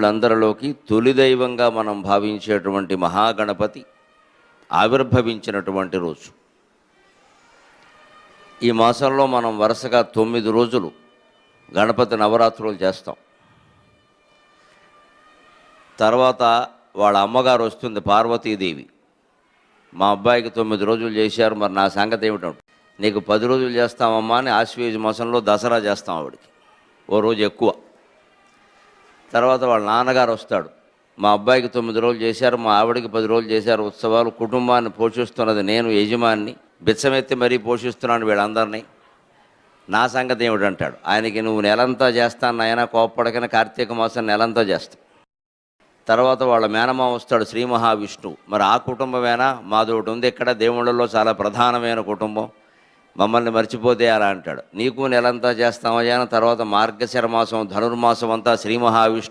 దేవుళ్ళందరిలోకి తొలి దైవంగా మనం భావించేటువంటి మహాగణపతి ఆవిర్భవించినటువంటి రోజు. ఈ మాసంలో మనం వరుసగా 9 రోజులు గణపతి నవరాత్రులు చేస్తాం. తర్వాత వాళ్ళ అమ్మగారు వస్తుంది, పార్వతీదేవి. మా అబ్బాయికి 9 రోజులు చేశారు, మరి నా సంగతి ఏమిటంటే, నీకు 10 రోజులు చేస్తామమ్మా అని ఆశ్వయుజ మాసంలో దసరా చేస్తాం ఆవిడికి, ఓ రోజు ఎక్కువ. తర్వాత వాళ్ళ నాన్నగారు వస్తాడు, మా అబ్బాయికి 9 రోజులు చేశారు, మా ఆవిడికి 10 రోజులు చేశారు ఉత్సవాలు. కుటుంబాన్ని పోషిస్తున్నది నేను, యజమాన్ని, బిచ్చమెత్తి మరీ పోషిస్తున్నాను వీళ్ళందరినీ, నా సంగతి ఏమిటంటాడు. ఆయనకి నువ్వు నెలంతా చేస్తాను నాయన, కోప్పడకన కార్తీక మాసం నెలంతా చేస్తాను. తర్వాత వాళ్ళ మేనమామ వస్తాడు, శ్రీ మహావిష్ణువు. మరి ఆ కుటుంబమేనా? మాదొకటి ఉంది ఇక్కడ, దేవుళ్ళలో చాలా ప్రధానమైన కుటుంబం, మమ్మల్ని మర్చిపోతే అలా అంటాడు. నీకు నెలంతా చేస్తామయ్యా. తర్వాత మార్గశిర మాసం ధనుర్మాసం అంతా శ్రీ మహావిష్ణువు